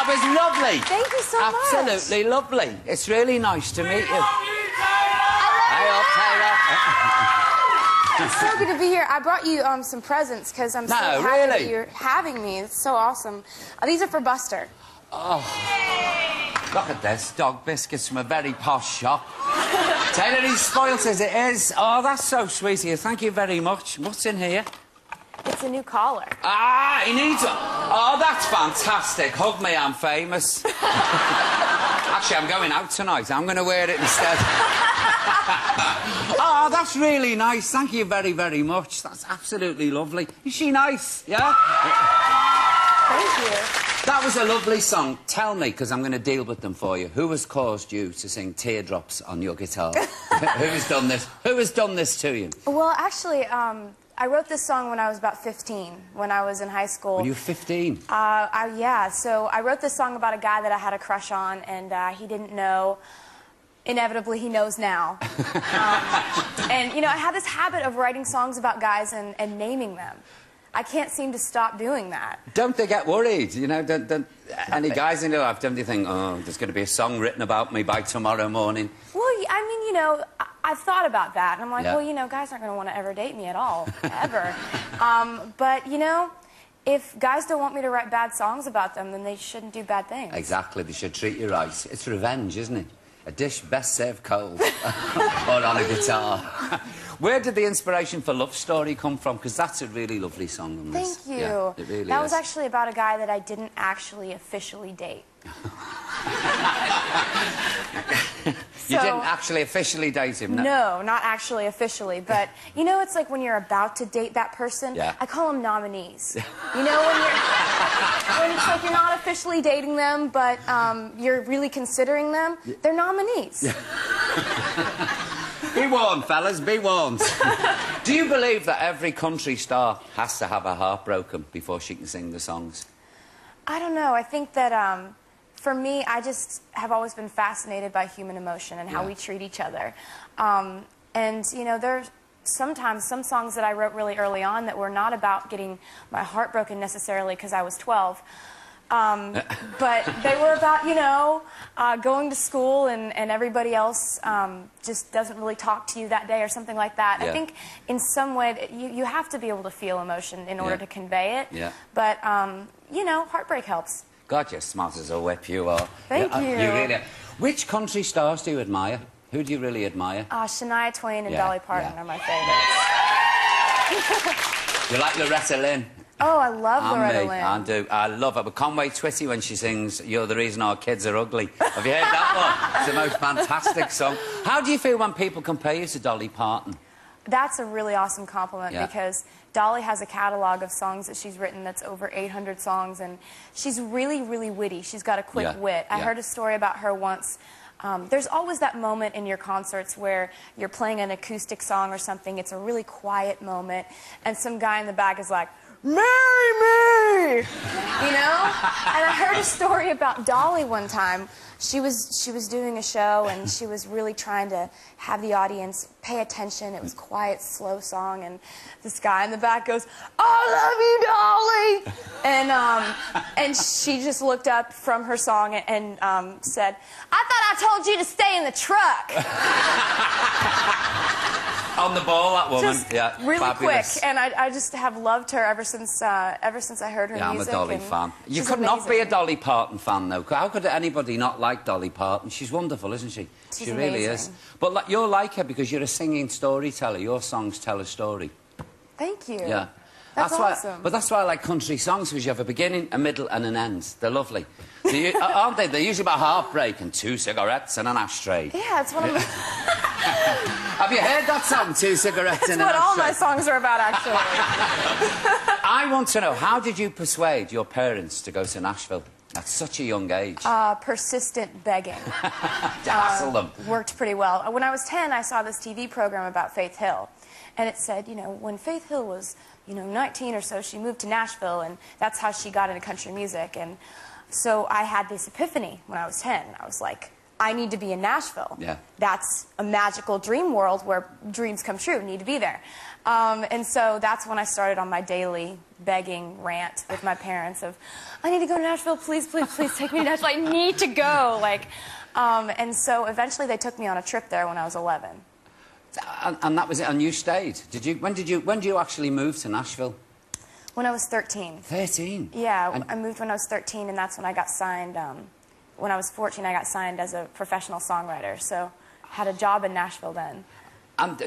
was lovely. Thank you so much. Absolutely lovely. It's really nice to meet you. Hey up, Taylor. It's so good to be here. I brought you some presents because I'm so happy that you're having me. It's so awesome. These are for Buster. Oh, look at this. Dog biscuits from a very posh shop. Taylor, he's spoilt as it is. Oh, that's so sweet of you. Thank you very much. What's in here? It's a new collar. Ah, he needs it. Oh, that's fantastic. Hug me, I'm famous. Actually, I'm going out tonight. I'm going to wear it instead. Oh, that's really nice. Thank you very, very much. That's absolutely lovely. Is she nice? Yeah? Thank you. That was a lovely song. Tell me, because I'm going to deal with them for you, who has caused you to sing Teardrops on your guitar? Who has done this? Who has done this to you? Well, actually, I wrote this song when I was about 15, when I was in high school. When you were 15? Yeah, so I wrote this song about a guy that I had a crush on, and he didn't know. Inevitably, he knows now. And, you know, I have this habit of writing songs about guys and naming them. I can't seem to stop doing that. Don't they get worried? You know, any guys in your life, don't you think, oh, there's going to be a song written about me by tomorrow morning? Well, I mean, you know, I've thought about that. And I'm like, well, you know, guys aren't going to want to ever date me at all, ever. But, you know, if guys don't want me to write bad songs about them, then they shouldn't do bad things. Exactly. They should treat you right. It's revenge, isn't it? A dish best served cold. Or on a guitar. Where did the inspiration for Love Story come from? Because that's a really lovely song on this. Thank you. Yeah, it really that is. was actually about a guy that I didn't actually officially date. You didn't actually officially date him? No, not actually officially. But, you know, it's like when you're about to date that person, I call them nominees. You know, when it's like you're not officially dating them, but you're really considering them, they're nominees. Be warned, fellas, be warned. Do you believe that every country star has to have her heart broken before she can sing the songs? I don't know. I think that, for me, I just have always been fascinated by human emotion and how we treat each other. And, you know, there's sometimes some songs that I wrote really early on that were not about getting my heart broken necessarily because I was 12. But they were about, you know, going to school and everybody else just doesn't really talk to you that day or something like that. I think in some way you have to be able to feel emotion in order to convey it. But, you know, heartbreak helps. God, you're smart as a whip, you are. Thank you. You really are. Which country stars do you admire? Who do you really admire? Shania Twain and Dolly Parton are my favorites. You like Loretta Lynn? Oh, I love Loretta Lynn. I do. I love her. But Conway Twitty when she sings You're the Reason Our Kids Are Ugly. Have you heard that one? It's the most fantastic song. How do you feel when people compare you to Dolly Parton? That's a really awesome compliment because Dolly has a catalog of songs that she's written that's over 800 songs, and she's really, really witty. She's got a quick wit. I heard a story about her once. There's always that moment in your concerts where you're playing an acoustic song or something. It's a really quiet moment, and some guy in the back is like, "Marry me!" You know? And I heard a story about Dolly one time. She was doing a show, and she was really trying to have the audience pay attention. It was a quiet, slow song, and this guy in the back goes, "I love you, Dolly!" And she just looked up from her song and said, "I thought I told you to stay in the truck." On the ball, that woman. Just really quick, and I just have loved her ever since I heard her music. I'm a Dolly fan. You could amazing. not be a Dolly Parton fan, though. How could anybody not like Dolly Parton? She's wonderful, isn't she? She's really amazing. is. But you're like her because you're a singing storyteller. Your songs tell a story. Thank you. Yeah. That's awesome. But that's why I like country songs, because you have a beginning, a middle, and an end. They're lovely. Aren't they? They're usually about heartbreak and 2 cigarettes and an ashtray. Yeah, it's one of my... Have you heard that song, 2 cigarettes and an ashtray? That's what all my songs are about, actually. I want to know, how did you persuade your parents to go to Nashville at such a young age? Persistent begging. To hassle them. Worked pretty well. When I was 10, I saw this TV program about Faith Hill. And it said, you know, when Faith Hill was, you know, 19 or so, she moved to Nashville, and that's how she got into country music. And so I had this epiphany when I was 10. I was like, I need to be in Nashville. Yeah. That's a magical dream world where dreams come true. Need to be there. And so that's when I started on my daily begging rant with my parents of, I need to go to Nashville. Please, please, please take me to Nashville. I need to go. Like, and so eventually they took me on a trip there when I was 11. And that was it. And you stayed. Did you? When did you actually move to Nashville? When I was 13. 13? Yeah, and I moved when I was 13, and that's when I got signed. When I was 14, I got signed as a professional songwriter. So I had a job in Nashville then. And